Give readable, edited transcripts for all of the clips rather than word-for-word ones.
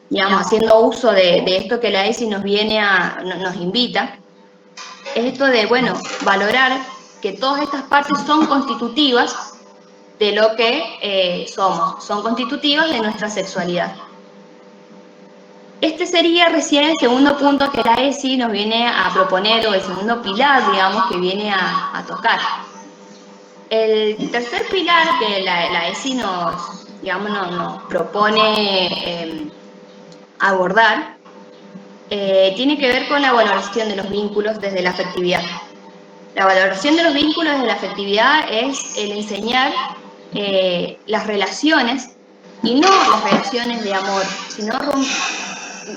digamos, haciendo uso de esto que la ESI nos invita, es esto de, bueno, valorar que todas estas partes son constitutivas de lo que somos, son constitutivas de nuestra sexualidad. Este sería recién el segundo punto que la ESI nos viene a proponer, o el segundo pilar, digamos, que viene a tocar. El tercer pilar que la ESI nos propone abordar tiene que ver con la valoración de los vínculos desde la afectividad. La valoración de los vínculos desde la afectividad es el enseñar las relaciones, y no las relaciones de amor, sino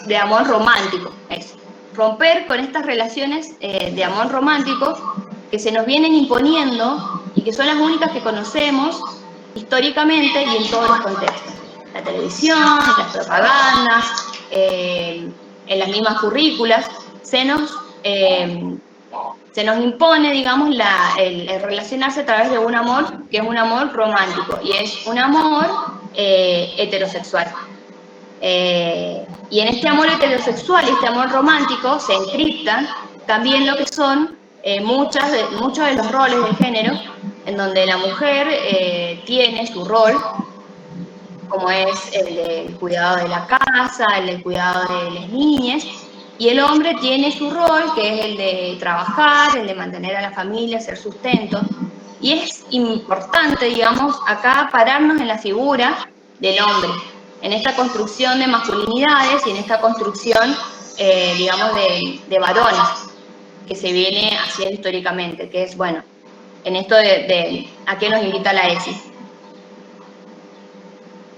de amor romántico. Es romper con estas relaciones de amor romántico que se nos vienen imponiendo y que son las únicas que conocemos históricamente y en todos los contextos. La televisión, las propagandas, en las mismas currículas, se nos impone, digamos, el relacionarse a través de un amor que es un amor romántico y es un amor heterosexual. Y en este amor heterosexual y este amor romántico se encriptan también lo que son muchos de los roles de género, en donde la mujer tiene su rol, como es el del cuidado de la casa, el del cuidado de las niñas, y el hombre tiene su rol, que es el de trabajar, el de mantener a la familia, hacer sustento. Y es importante, digamos, acá pararnos en la figura del hombre, en esta construcción de masculinidades y en esta construcción, digamos, de varones que se viene haciendo históricamente, que es, bueno, en esto de a qué nos invita la ESI.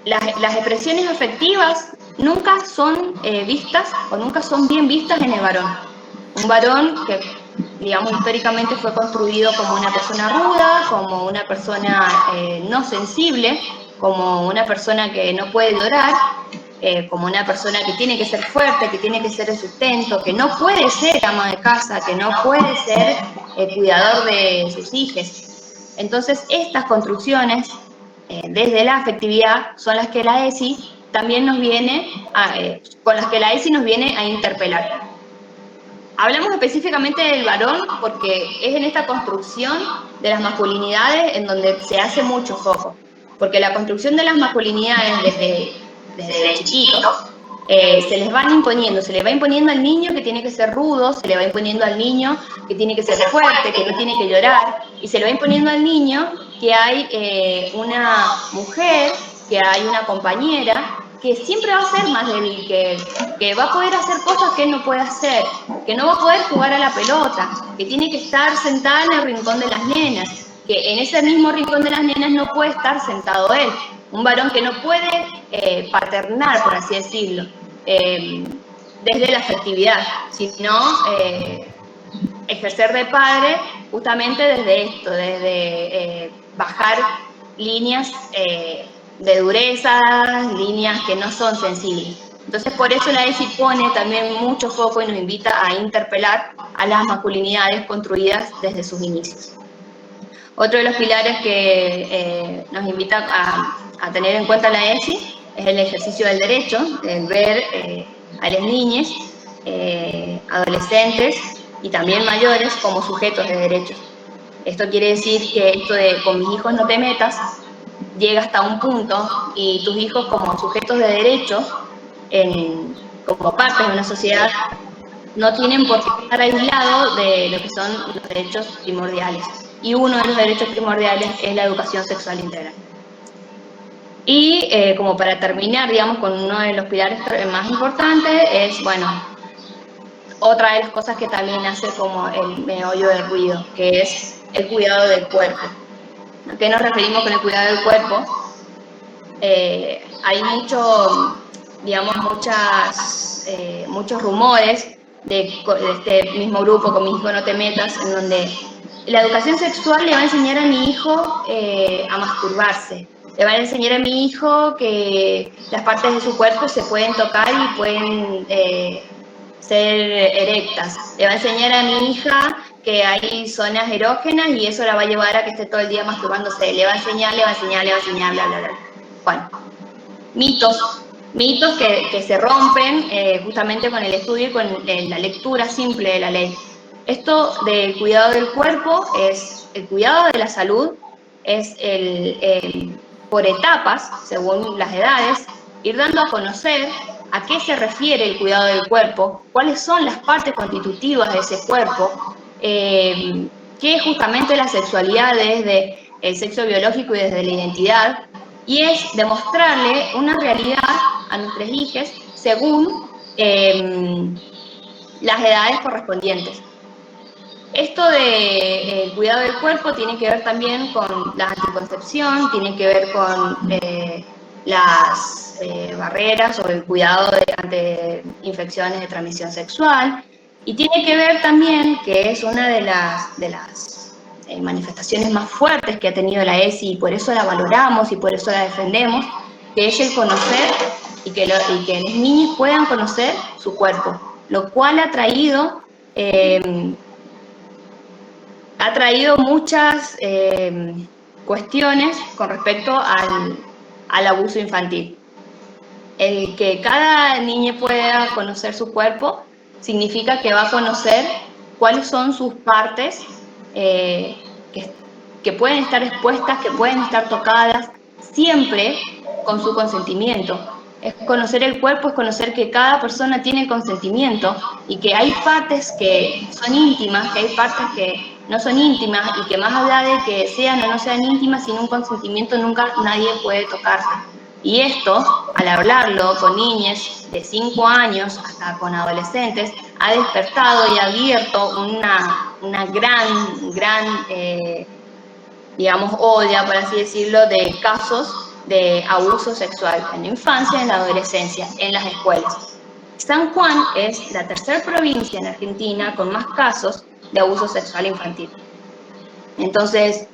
Las expresiones afectivas nunca son vistas o nunca son bien vistas en el varón. Un varón que, digamos, históricamente fue construido como una persona ruda, como una persona no sensible, como una persona que no puede llorar, como una persona que tiene que ser fuerte, que tiene que ser el sustento, que no puede ser ama de casa, que no puede ser cuidador de sus hijos. Entonces, estas construcciones desde la afectividad son las que la ESI también nos viene con las que la ESI nos viene a interpelar. Hablamos específicamente del varón porque es en esta construcción de las masculinidades en donde se hace mucho foco, porque la construcción de las masculinidades desde chiquitos se les van imponiendo, se le va imponiendo al niño que tiene que ser rudo, se le va imponiendo al niño que tiene que ser fuerte, que no tiene que llorar, y se le va imponiendo al niño que hay una mujer, que hay una compañera, que siempre va a ser más débil que va a poder hacer cosas que él no puede hacer, que no va a poder jugar a la pelota, que tiene que estar sentada en el rincón de las nenas, que en ese mismo rincón de las nenas no puede estar sentado él. Un varón que no puede paternar, por así decirlo, desde la afectividad, sino ejercer de padre justamente desde esto, desde bajar líneas de dureza, líneas que no son sensibles. Entonces, por eso la ESI pone también mucho foco y nos invita a interpelar a las masculinidades construidas desde sus inicios. Otro de los pilares que nos invita a tener en cuenta la ESI es el ejercicio del derecho, el ver a las niñas, adolescentes y también mayores como sujetos de derechos. Esto quiere decir que esto de con mis hijos no te metas llega hasta un punto y tus hijos como sujetos de derecho, como parte de una sociedad, no tienen por qué estar aislados de lo que son los derechos primordiales. Y uno de los derechos primordiales es la educación sexual integral. Y como para terminar, digamos, con uno de los pilares más importantes es, bueno, otra de las cosas que también hace como el meollo del ruido, que es el cuidado del cuerpo. ¿A qué nos referimos con el cuidado del cuerpo? Hay muchos rumores de este mismo grupo, Con mi hijo no te metas, en donde la educación sexual le va a enseñar a mi hijo a masturbarse, le va a enseñar a mi hijo que las partes de su cuerpo se pueden tocar y pueden ser erectas, le va a enseñar a mi hija que hay zonas erógenas y eso la va a llevar a que esté todo el día masturbándose, le va a enseñar, bla, bla, bla. Bueno, mitos mitos que se rompen justamente con el estudio y con la lectura simple de la ley. Esto del cuidado del cuerpo es el cuidado de la salud, es por etapas, según las edades, ir dando a conocer a qué se refiere el cuidado del cuerpo, cuáles son las partes constitutivas de ese cuerpo, qué es justamente la sexualidad desde el sexo biológico y desde la identidad, y es demostrarle una realidad a nuestros hijos según las edades correspondientes. Esto del cuidado del cuerpo tiene que ver también con la anticoncepción, tiene que ver con las barreras o el cuidado ante infecciones de transmisión sexual, y tiene que ver también, que es una de las manifestaciones más fuertes que ha tenido la ESI, y por eso la valoramos y por eso la defendemos, que es el conocer y que los niños puedan conocer su cuerpo, lo cual ha traído muchas cuestiones con respecto al abuso infantil. El que cada niña pueda conocer su cuerpo significa que va a conocer cuáles son sus partes que pueden estar expuestas, que pueden estar tocadas, siempre con su consentimiento. Es conocer el cuerpo, es conocer que cada persona tiene consentimiento y que hay partes que son íntimas, que hay partes que no son íntimas, y que más allá de que sean o no sean íntimas, sin un consentimiento nunca nadie puede tocarse. Y esto, al hablarlo con niñas de 5 años hasta con adolescentes, ha despertado y abierto una gran digamos, olla, por así decirlo, de casos de abuso sexual en la infancia, en la adolescencia, en las escuelas. San Juan es la tercera provincia en Argentina con más casos de abuso sexual infantil. Entonces,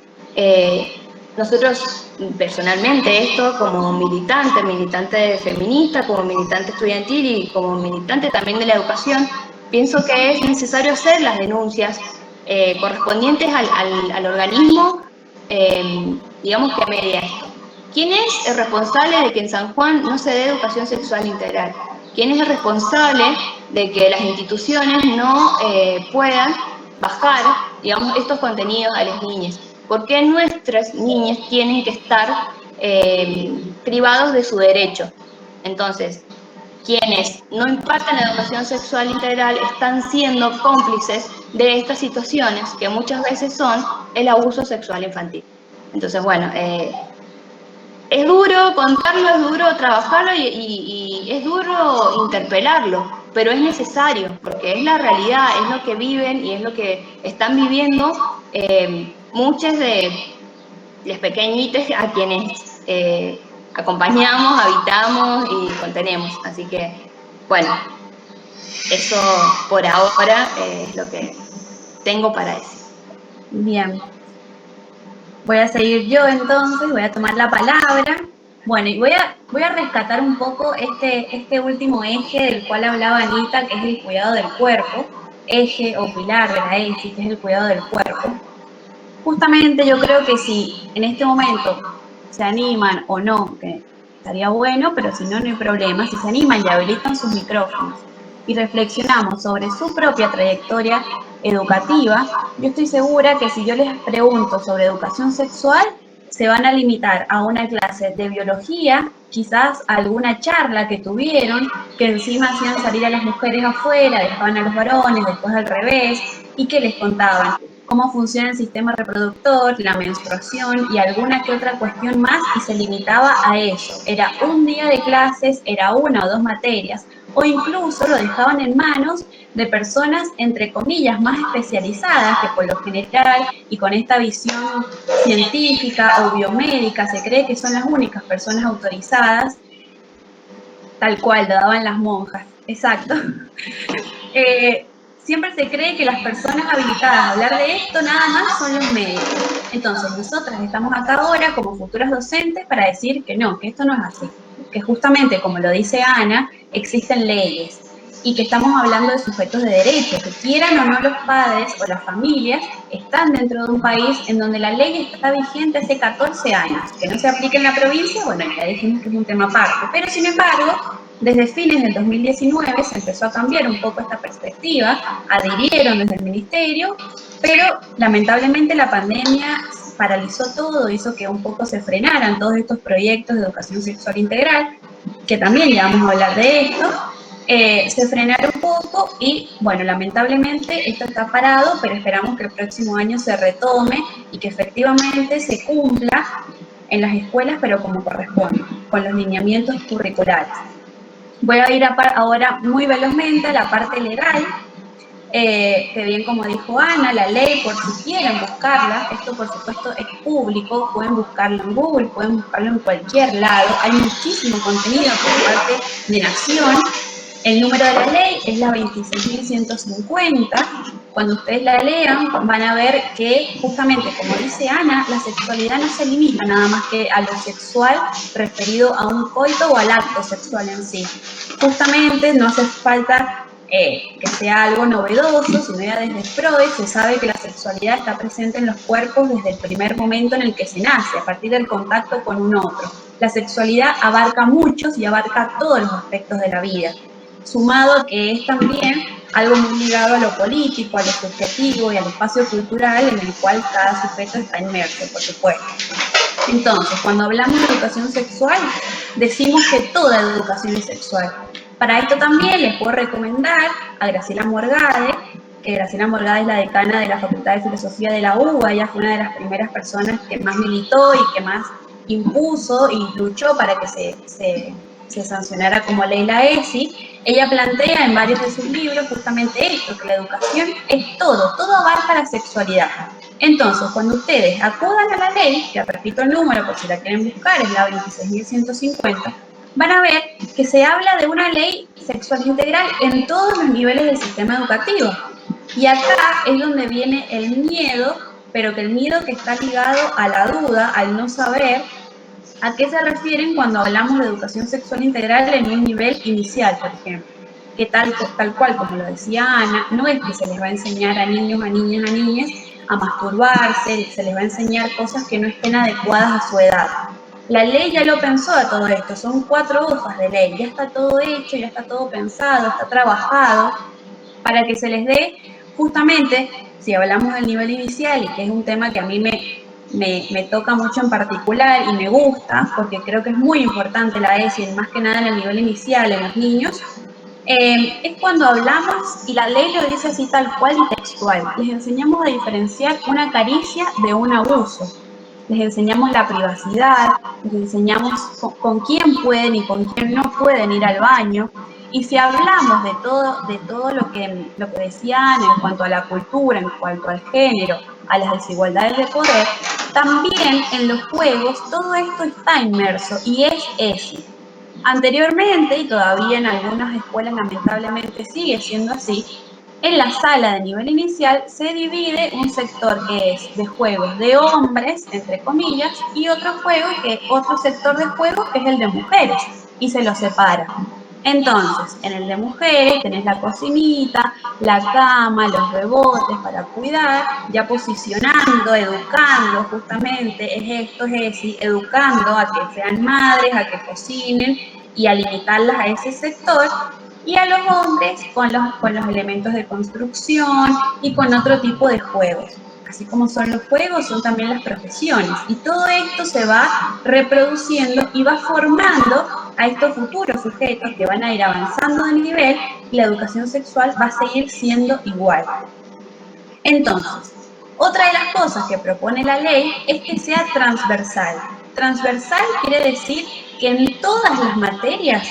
nosotros personalmente, esto como militante feminista, como militante estudiantil y como militante también de la educación, pienso que es necesario hacer las denuncias correspondientes al organismo, digamos, que media esto. ¿Quién es el responsable de que en San Juan no se dé educación sexual integral? ¿Quién es el responsable de que las instituciones no puedan bajar, digamos, estos contenidos a las niñas? ¿Por qué nuestras niñas tienen que estar privados de su derecho? Entonces, quienes no imparten la educación sexual integral están siendo cómplices de estas situaciones que muchas veces son el abuso sexual infantil. Entonces, bueno, es duro contarlo, es duro trabajarlo y es duro interpelarlo, pero es necesario, porque es la realidad, es lo que viven y es lo que están viviendo muchos de los pequeñitos a quienes acompañamos, habitamos y contenemos. Así que, bueno, eso por ahora es lo que tengo para decir. Bien. Voy a seguir yo entonces, voy a tomar la palabra. Bueno, y voy a rescatar un poco este último eje del cual hablaba Anita, que es el cuidado del cuerpo, eje o pilar de la ESI, que es el cuidado del cuerpo. Justamente yo creo que si en este momento se animan o no, que estaría bueno, pero si no, no hay problema, si se animan y habilitan sus micrófonos y reflexionamos sobre su propia trayectoria educativa, yo estoy segura que si yo les pregunto sobre educación sexual, se van a limitar a una clase de biología, quizás a alguna charla que tuvieron, que encima hacían salir a las mujeres afuera, dejaban a los varones, después al revés, y que les contaban cómo funciona el sistema reproductor, la menstruación y alguna que otra cuestión más, y se limitaba a eso. Era un día de clases, era una o dos materias, o incluso lo dejaban en manos de personas, entre comillas, más especializadas, que por lo general y con esta visión científica o biomédica se cree que son las únicas personas autorizadas, tal cual lo daban las monjas, exacto. Siempre se cree que las personas habilitadas a hablar de esto nada más son los médicos. Entonces, nosotras estamos acá ahora como futuras docentes para decir que no, que esto no es así. Que justamente, como lo dice Ana, existen leyes. y que estamos hablando de sujetos de derecho, que quieran o no los padres o las familias están dentro de un país en donde la ley está vigente hace 14 años. Que no se aplique en la provincia, bueno, ya dijimos que es un tema aparte, pero sin embargo, desde fines del 2019 se empezó a cambiar un poco esta perspectiva, adhirieron desde el ministerio, pero lamentablemente la pandemia paralizó todo, hizo que un poco se frenaran todos estos proyectos de educación sexual integral, que también ya vamos a hablar de esto, se frenaron un poco y, bueno, lamentablemente esto está parado, pero esperamos que el próximo año se retome y que efectivamente se cumpla en las escuelas, pero como corresponde, con los lineamientos curriculares. Voy a ir ahora muy velozmente a la parte legal, que bien como dijo Ana, la ley, por si quieren buscarla, esto por supuesto es público, pueden buscarlo en Google, pueden buscarlo en cualquier lado, hay muchísimo contenido por parte de Nación. El número de la ley es la 26.150. Cuando ustedes la lean, van a ver que justamente, como dice Ana, la sexualidad no se limita nada más que a lo sexual referido a un coito o al acto sexual en sí. Justamente no hace falta que sea algo novedoso, sino ya desde Freud se sabe que la sexualidad está presente en los cuerpos desde el primer momento en el que se nace, a partir del contacto con un otro. La sexualidad abarca muchos y abarca todos los aspectos de la vida, sumado a que es también algo muy ligado a lo político, a lo subjetivo y al espacio cultural en el cual cada sujeto está inmerso, por supuesto. Entonces, cuando hablamos de educación sexual, decimos que toda educación es sexual. Para esto también les puedo recomendar a Graciela Morgade, que Graciela Morgade es la decana de la Facultad de Filosofía de la UBA, ella fue una de las primeras personas que más militó y que más impuso y luchó para que se sancionara como ley la ESI. Ella plantea en varios de sus libros justamente esto, que la educación es todo abarca la sexualidad. Entonces, cuando ustedes acudan a la ley, que repito el número por si la quieren buscar, es la 26.150, van a ver que se habla de una ley sexual integral en todos los niveles del sistema educativo. Y acá es donde viene el miedo, pero que el miedo que está ligado a la duda, al no saber. ¿A qué se refieren cuando hablamos de educación sexual integral en un nivel inicial, por ejemplo? Que tal cual, como lo decía Ana, no es que se les va a enseñar a niños, a niñas a masturbarse, se les va a enseñar cosas que no estén adecuadas a su edad. La ley ya lo pensó a todo esto, son 4 hojas de ley, ya está todo hecho, ya está todo pensado, está trabajado, para que se les dé justamente, si hablamos del nivel inicial, y que es un tema que a mí me toca mucho en particular y me gusta, porque creo que es muy importante la ESI, más que nada en el nivel inicial, en los niños, es cuando hablamos, y la ley lo dice así tal cual y textual, les enseñamos a diferenciar una caricia de un abuso, les enseñamos la privacidad, les enseñamos con quién pueden y con quién no pueden ir al baño. Y si hablamos de todo lo que decían en cuanto a la cultura, en cuanto al género, a las desigualdades de poder, también en los juegos todo esto está inmerso y es ESI. Anteriormente, y todavía en algunas escuelas lamentablemente sigue siendo así, en la sala de nivel inicial se divide un sector que es de juegos de hombres, entre comillas, y otro sector de juegos que es el de mujeres, y se los separa. Entonces, en el de mujeres tenés la cocinita, la cama, los rebotes para cuidar, ya posicionando, educando, justamente, es educando a que sean madres, a que cocinen y a limitarlas a ese sector, y a los hombres con los elementos de construcción y con otro tipo de juegos. Así como son los juegos, son también las profesiones. Y todo esto se va reproduciendo y va formando a estos futuros sujetos que van a ir avanzando de nivel y la educación sexual va a seguir siendo igual. Entonces, otra de las cosas que propone la ley es que sea transversal. Transversal quiere decir que en todas las materias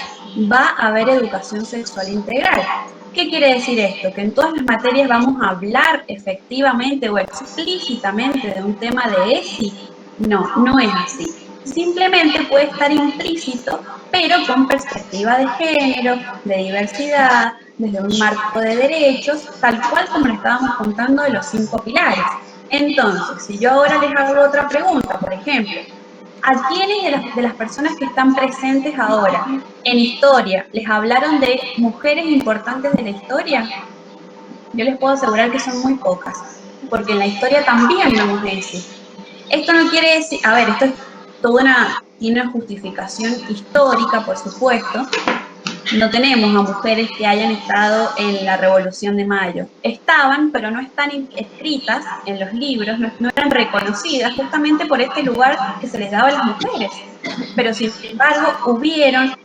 va a haber educación sexual integral. ¿Qué quiere decir esto? Que en todas las materias vamos a hablar efectivamente o explícitamente de un tema de ESI. No, no es así. Simplemente puede estar implícito, pero con perspectiva de género, de diversidad, desde un marco de derechos, tal cual como le estábamos contando de los 5 pilares. Entonces, si yo ahora les hago otra pregunta, por ejemplo, ¿A quiénes de las personas que están presentes ahora en historia les hablaron de mujeres importantes de la historia? Yo les puedo asegurar que son muy pocas, porque en la historia también vemos eso. Esto no quiere decir, a ver, esto es tiene una justificación histórica, por supuesto. No tenemos a mujeres que hayan estado en la Revolución de Mayo. Estaban, pero no están escritas en los libros, no eran reconocidas justamente por este lugar que se les daba a las mujeres. Pero sin embargo,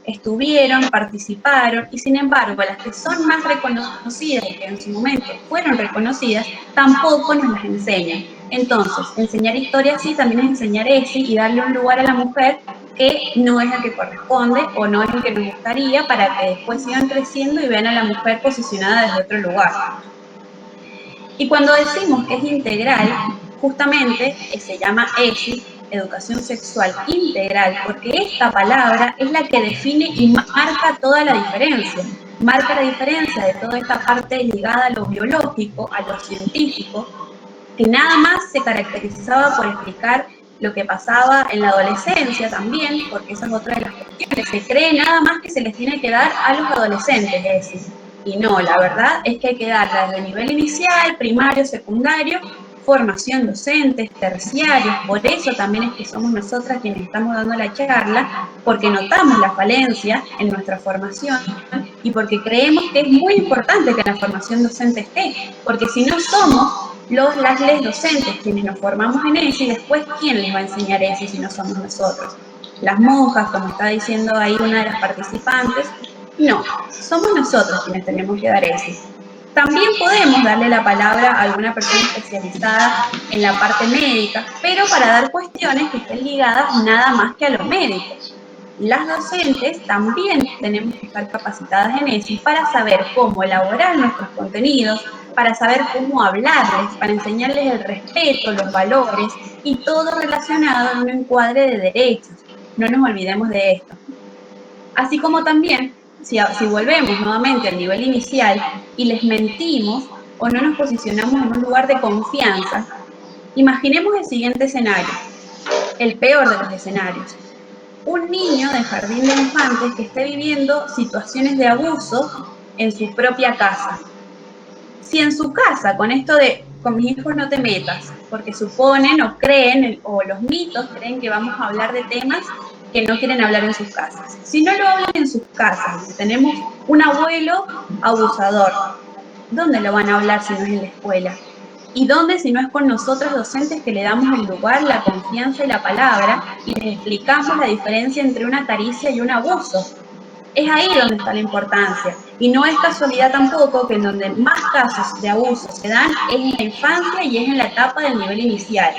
estuvieron, participaron, y sin embargo, las que son más reconocidas y que en su momento fueron reconocidas, tampoco nos las enseñan. Entonces, enseñar historia sí también es enseñar eso y darle un lugar a la mujer que no es el que corresponde o no es el que nos gustaría, para que después sigan creciendo y vean a la mujer posicionada desde otro lugar. Y cuando decimos que es integral, justamente se llama ESI, educación sexual integral, porque esta palabra es la que define y marca toda la diferencia. Marca la diferencia de toda esta parte ligada a lo biológico, a lo científico, que nada más se caracterizaba por explicar lo que pasaba en la adolescencia también, porque esa es otra de las cuestiones. Se cree nada más que se les tiene que dar a los adolescentes, es decir, y no, la verdad es que hay que darla desde nivel inicial, primario, secundario, formación docentes, terciarios. Por eso también es que somos nosotras quienes estamos dando la charla, porque notamos la falencia en nuestra formación y porque creemos que es muy importante que la formación docente esté, porque si no somos las docentes quienes nos formamos en eso, y después ¿quién les va a enseñar eso si no somos nosotros? Las monjas, como está diciendo ahí una de las participantes, no, somos nosotros quienes tenemos que dar eso. También podemos darle la palabra a alguna persona especializada en la parte médica, pero para dar cuestiones que estén ligadas nada más que a lo médico. Las docentes también tenemos que estar capacitadas en eso para saber cómo elaborar nuestros contenidos, para saber cómo hablarles, para enseñarles el respeto, los valores y todo relacionado en un encuadre de derechos. No nos olvidemos de esto. Así como también, si volvemos nuevamente al nivel inicial y les mentimos o no nos posicionamos en un lugar de confianza, imaginemos el siguiente escenario, el peor de los escenarios. Un niño de jardín de infantes que esté viviendo situaciones de abuso en su propia casa. Si en su casa, con esto de con mis hijos no te metas, porque suponen o creen, o los mitos creen que vamos a hablar de temas que no quieren hablar en sus casas. Si no lo hablan en sus casas, si tenemos un abuelo abusador, ¿dónde lo van a hablar si no es en la escuela? ¿Y dónde si no es con nosotros docentes que le damos el lugar, la confianza y la palabra y les explicamos la diferencia entre una caricia y un abuso? Es ahí donde está la importancia. Y no es casualidad tampoco que en donde más casos de abuso se dan es en la infancia y es en la etapa del nivel inicial.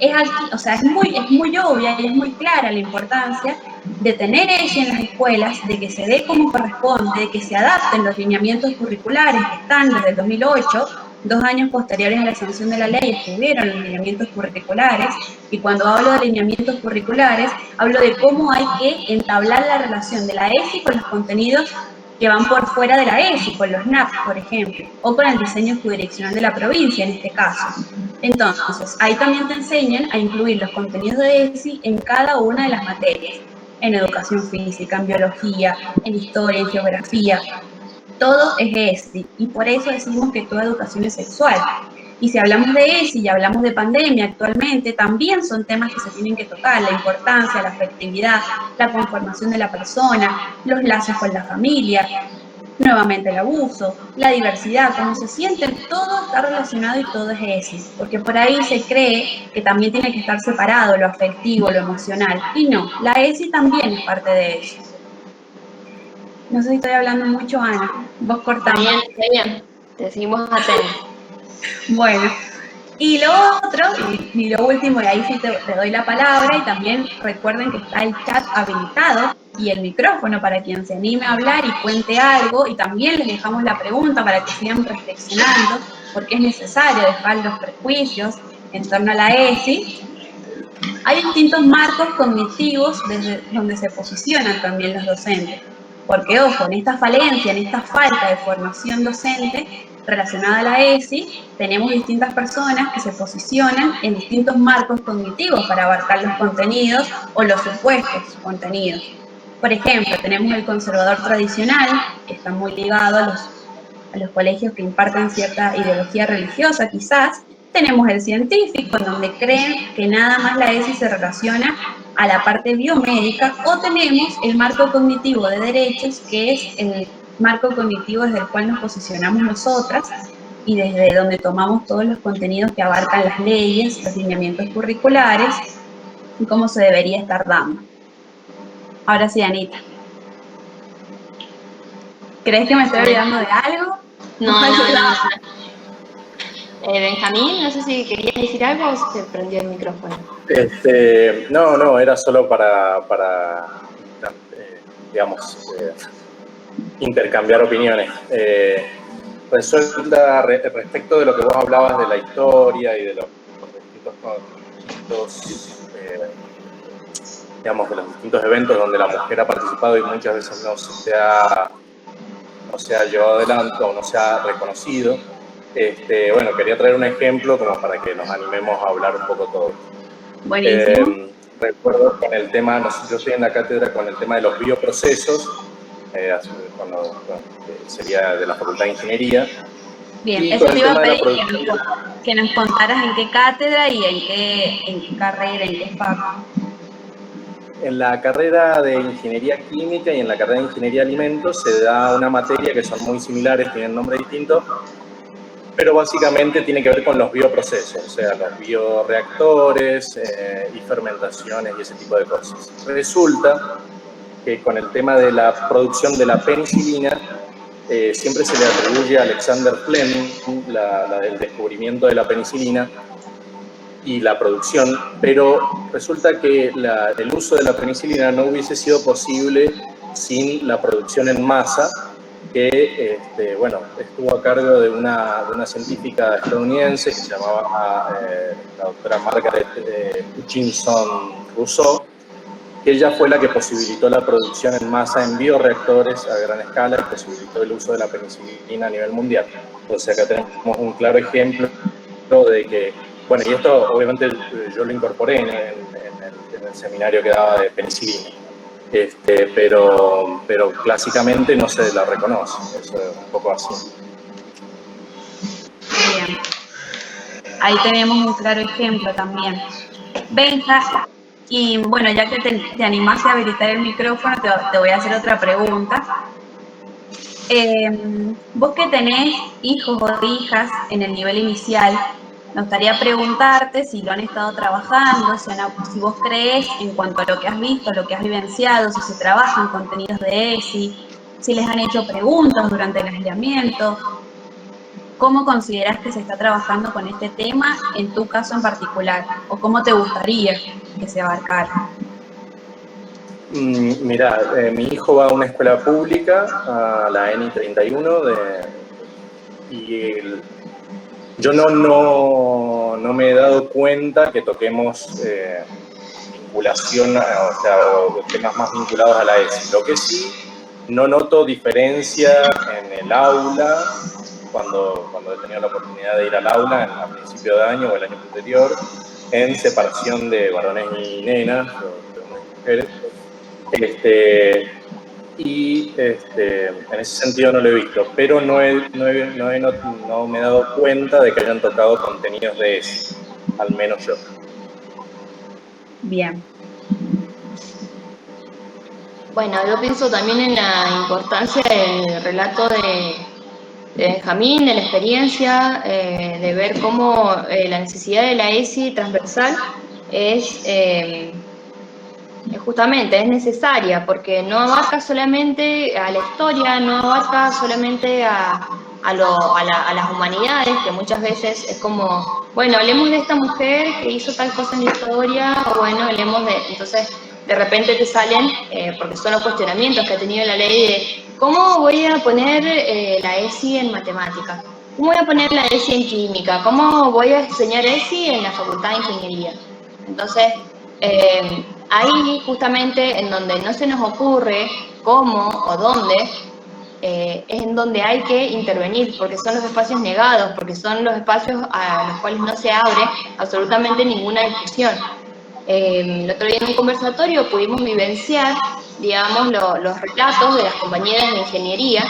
Es aquí, o sea, es muy obvia y es muy clara la importancia de tener eso en las escuelas, de que se dé como corresponde, de que se adapten los lineamientos curriculares que están desde el 2008, 2 años posteriores a la sanción de la ley estuvieron los lineamientos curriculares, y cuando hablo de lineamientos curriculares, hablo de cómo hay que entablar la relación de la ESI con los contenidos que van por fuera de la ESI, con los NAP, por ejemplo, o con el diseño jurisdiccional de la provincia, en este caso. Entonces, ahí también te enseñan a incluir los contenidos de ESI en cada una de las materias, en educación física, en biología, en historia, en geografía. Todo es ESI, y por eso decimos que toda educación es sexual. Y si hablamos de ESI y hablamos de pandemia actualmente, también son temas que se tienen que tocar: la importancia, la afectividad, la conformación de la persona, los lazos con la familia, nuevamente el abuso, la diversidad, cómo se sienten, todo está relacionado y todo es ESI, porque por ahí se cree que también tiene que estar separado lo afectivo, lo emocional, y no, la ESI también es parte de eso. No sé si estoy hablando mucho, Ana, vos cortame. Está bien, te seguimos atentos. Bueno, y lo otro, y lo último, y ahí sí te doy la palabra, y también recuerden que está el chat habilitado y el micrófono para quien se anime a hablar y cuente algo, y también les dejamos la pregunta para que sigan reflexionando, porque es necesario dejar los prejuicios en torno a la ESI. Hay distintos marcos cognitivos desde donde se posicionan también los docentes, porque ojo, en esta falencia, en esta falta de formación docente, relacionada a la ESI, tenemos distintas personas que se posicionan en distintos marcos cognitivos para abarcar los contenidos o los supuestos contenidos. Por ejemplo, tenemos el conservador tradicional, que está muy ligado a los colegios que imparten cierta ideología religiosa quizás. Tenemos el científico, en donde creen que nada más la ESI se relaciona a la parte biomédica, o tenemos el marco cognitivo de derechos, que es el marco cognitivo desde el cual nos posicionamos nosotras y desde donde tomamos todos los contenidos que abarcan las leyes, los lineamientos curriculares y cómo se debería estar dando. Ahora sí, Anita. ¿Crees que me estoy olvidando de algo? No. Benjamín, no sé si querías decir algo o se prendió el micrófono. No, era solo para digamos, intercambiar opiniones. Resulta, respecto de lo que vos hablabas de la historia y de los distintos digamos, de los distintos eventos donde la mujer ha participado y muchas veces no se ha llevado adelante o no se ha reconocido. Bueno, quería traer un ejemplo como para que nos animemos a hablar un poco todos. Buenísimo. Recuerdo con el tema, yo estoy en la cátedra con el tema de los bioprocesos, sería de la Facultad de Ingeniería. Bien, eso te iba a pedir que nos contaras en qué cátedra y en qué carrera, en qué facultad. En la carrera de Ingeniería Química y en la carrera de Ingeniería Alimentos se da una materia que son muy similares, tienen nombre distinto, pero básicamente tiene que ver con los bioprocesos, o sea, los bioreactores y fermentaciones y ese tipo de cosas. Resulta que con el tema de la producción de la penicilina, siempre se le atribuye a Alexander Fleming el descubrimiento de la penicilina y la producción, pero resulta que el uso de la penicilina no hubiese sido posible sin la producción en masa, que bueno, estuvo a cargo de una científica estadounidense que se llamaba la doctora Margaret Hutchinson Rousseau, que ella fue la que posibilitó la producción en masa en bioreactores a gran escala y posibilitó el uso de la penicilina a nivel mundial. Entonces acá tenemos un claro ejemplo de que, bueno, y esto obviamente yo lo incorporé en el seminario que daba de penicilina, pero clásicamente no se la reconoce, eso es un poco así. Bien. Ahí tenemos un claro ejemplo también. Benja, y bueno, ya que te animaste a habilitar el micrófono, te voy a hacer otra pregunta. Vos que tenés hijos o hijas en el nivel inicial, me gustaría preguntarte si lo han estado trabajando, si vos crees en cuanto a lo que has visto, lo que has vivenciado, si se trabajan contenidos de ESI, si les han hecho preguntas durante el aislamiento. ¿Cómo consideras que se está trabajando con este tema en tu caso en particular? ¿O cómo te gustaría que se abarcara? Mira, mi hijo va a una escuela pública, a la ENI 31, yo no me he dado cuenta que toquemos vinculación, o temas más vinculados a la ESI. Lo que sí, no noto diferencia en el aula, cuando he tenido la oportunidad de ir al aula a principio de año o el año anterior, en separación de varones y nenas, o de hombres y mujeres. En ese sentido no lo he visto, pero no me he dado cuenta de que hayan tocado contenidos de ESI, al menos yo. Bien. Bueno, yo pienso también en la importancia del relato de Benjamín, de la experiencia, de ver cómo la necesidad de la ESI transversal justamente es necesaria, porque no abarca solamente a la historia, no abarca solamente a las humanidades, que muchas veces es como, bueno, hablemos de esta mujer que hizo tal cosa en la historia, o bueno, hablemos de... Entonces, de repente te salen, porque son los cuestionamientos que ha tenido la ley de ¿cómo voy a poner la ESI en matemáticas? ¿Cómo voy a poner la ESI en química? ¿Cómo voy a enseñar ESI en la Facultad de Ingeniería? Entonces, ahí justamente en donde no se nos ocurre cómo o dónde, es en donde hay que intervenir, porque son los espacios negados, porque son los espacios a los cuales no se abre absolutamente ninguna discusión. El otro día en un conversatorio pudimos vivenciar, digamos, los relatos de las compañeras de ingeniería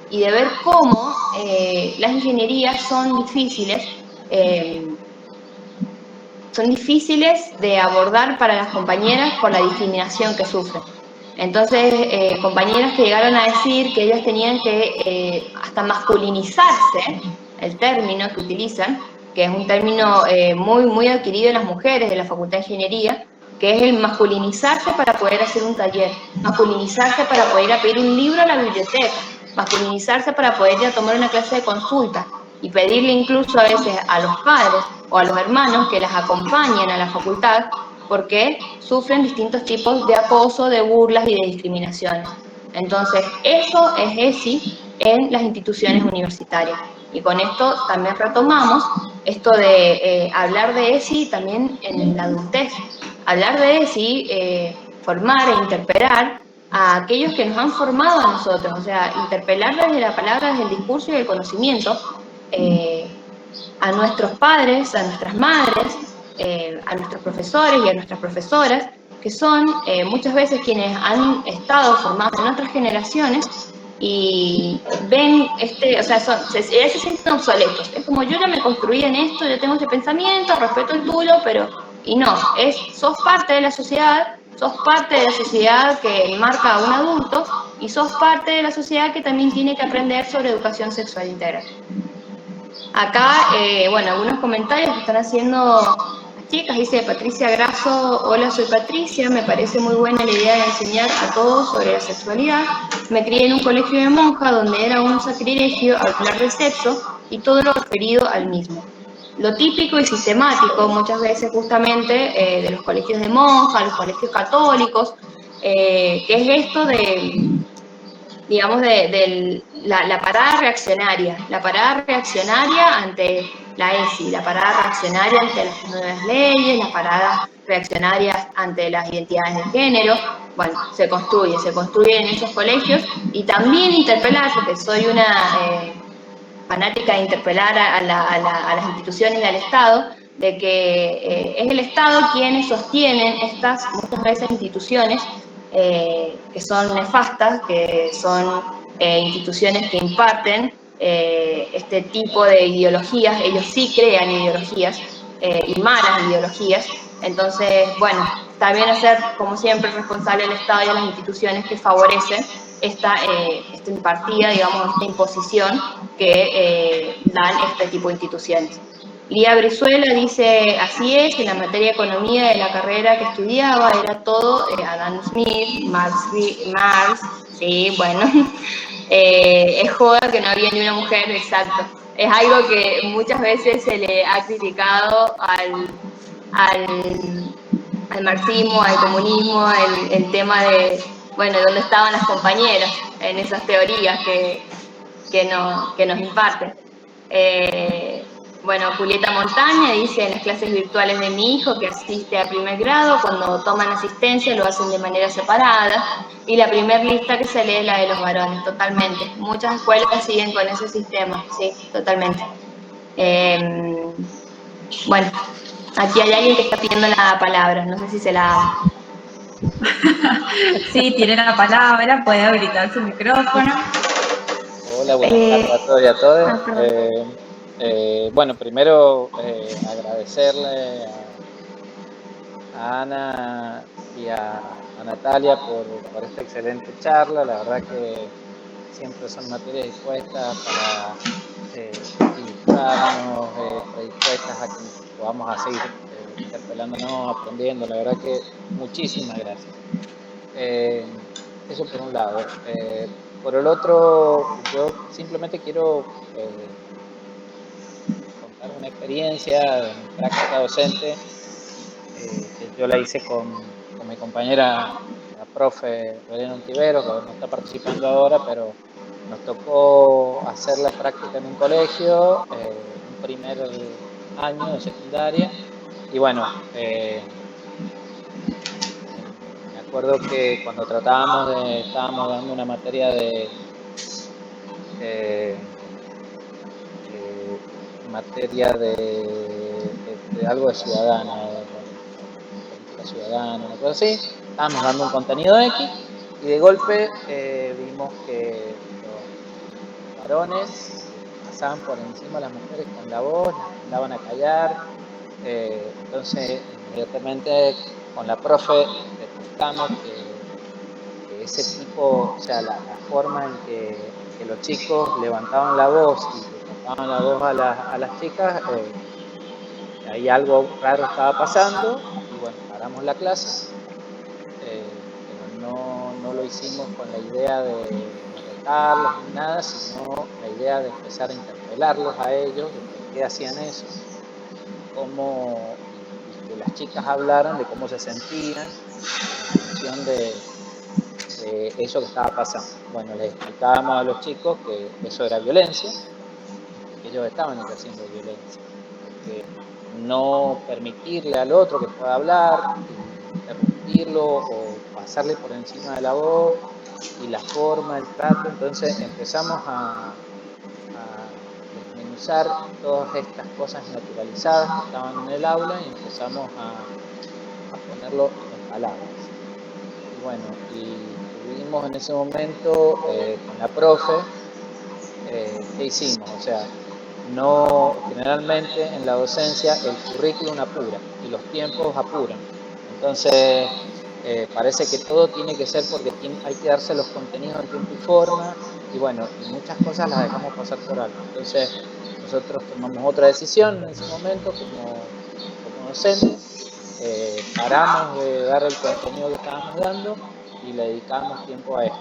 y de ver cómo las ingenierías son difíciles de abordar para las compañeras por la discriminación que sufren. Entonces, compañeras que llegaron a decir que ellas tenían que hasta masculinizarse, el término que utilizan, que es un término muy adquirido en las mujeres de la Facultad de Ingeniería, que es el masculinizarse para poder hacer un taller, masculinizarse para poder ir a pedir un libro a la biblioteca, masculinizarse para poder ir a tomar una clase de consulta y pedirle incluso a veces a los padres o a los hermanos que las acompañen a la facultad porque sufren distintos tipos de acoso, de burlas y de discriminaciones. Entonces, eso es ESI en las instituciones universitarias. Y con esto también retomamos esto de hablar de ESI también en la adultez. Hablar de ESI, formar e interpelar a aquellos que nos han formado a nosotros, o sea, interpelar desde la palabra, desde el discurso y el conocimiento, a nuestros padres, a nuestras madres, a nuestros profesores y a nuestras profesoras, que son muchas veces quienes han estado formados en otras generaciones y ven, o sea, se sienten obsoletos. Es como yo ya me construí en esto, yo tengo este pensamiento, respeto el tuyo, pero, y no, sos parte de la sociedad, sos parte de la sociedad que marca a un adulto y sos parte de la sociedad que también tiene que aprender sobre educación sexual integral. Acá, bueno, algunos comentarios que están haciendo las chicas. Dice Patricia Grasso: hola, soy Patricia, me parece muy buena la idea de enseñar a todos sobre la sexualidad. Me crié en un colegio de monjas donde era un sacrilegio hablar de sexo y todo lo referido al mismo. Lo típico y sistemático muchas veces justamente de los colegios de monjas, los colegios católicos, que es esto de, digamos, de la parada reaccionaria ante la ESI, la parada reaccionaria ante las nuevas leyes, las paradas reaccionarias ante las identidades de género. Bueno, se construye en esos colegios y también interpelar, porque soy una fanática de interpelar a las instituciones y al Estado, de que es el Estado quienes sostienen estas muchas veces instituciones que son nefastas, que son instituciones que imparten este tipo de ideologías. Ellos sí crean ideologías y malas ideologías. Entonces, bueno, también hacer, como siempre, responsable al Estado y a las instituciones que favorecen esta impartida, digamos, esta imposición que dan este tipo de instituciones. Lía Brizuela dice: así es, en la materia de economía de la carrera que estudiaba era todo Adam Smith, Marx, sí, bueno, es joda que no había ni una mujer, exacto. Es algo que muchas veces se le ha criticado al marxismo, al comunismo, el tema de, bueno, dónde estaban las compañeras en esas teorías que nos imparten. Bueno, Julieta Montaña dice: en las clases virtuales de mi hijo, que asiste a primer grado, cuando toman asistencia lo hacen de manera separada, y la primera lista que se lee es la de los varones, totalmente. Muchas escuelas siguen con ese sistema, sí, totalmente. Bueno, aquí hay alguien que está pidiendo la palabra, no sé si se la... Sí, tiene la palabra, puede habilitar su micrófono. Hola, buenas tardes a todos y a todas. Bueno, primero agradecerle a Ana y a Natalia por esta excelente charla. La verdad que siempre son materias dispuestas para ilustrarnos, predispuestas a que podamos a seguir interpelándonos, aprendiendo. La verdad que muchísimas gracias. Eso por un lado. Por el otro, yo simplemente quiero contar una experiencia de mi práctica docente que yo la hice con mi compañera, la profe Belén Ontivero, que no está participando ahora, pero nos tocó hacer la práctica en un colegio, un primer año de secundaria, y bueno, me acuerdo que cuando estábamos dando una materia de materia de algo de ciudadana, de política ciudadana, una cosa así. Estábamos dando un contenido X y de golpe vimos que los varones pasaban por encima de las mujeres con la voz, las mandaban a callar. Entonces, inmediatamente con la profe detectamos que ese tipo, o sea, la forma en que los chicos levantaban la voz y le tapaban la voz a las chicas, ahí algo raro estaba pasando y bueno, paramos la clase, pero no lo hicimos con la idea de retarlos ni nada, sino la idea de empezar a interpelarlos a ellos, de por qué hacían eso, y que las chicas hablaran de cómo se sentían en función de eso que estaba pasando. Bueno, les explicábamos a los chicos que eso era violencia, que ellos estaban ejerciendo violencia, que no permitirle al otro que pueda hablar, interrumpirlo o pasarle por encima de la voz y la forma, el trato. Entonces empezamos a desmenuzar todas estas cosas naturalizadas que estaban en el aula y empezamos a ponerlo en palabras. Y bueno, y tuvimos en ese momento con la profe, ¿qué hicimos? O sea, generalmente en la docencia el currículum apura y los tiempos apuran. Entonces, parece que todo tiene que ser porque hay que darse los contenidos en tiempo y forma, y bueno, y muchas cosas las dejamos pasar por alto. Entonces, nosotros tomamos otra decisión en ese momento como docentes, paramos de dar el contenido que estábamos dando y le dedicamos tiempo a esto.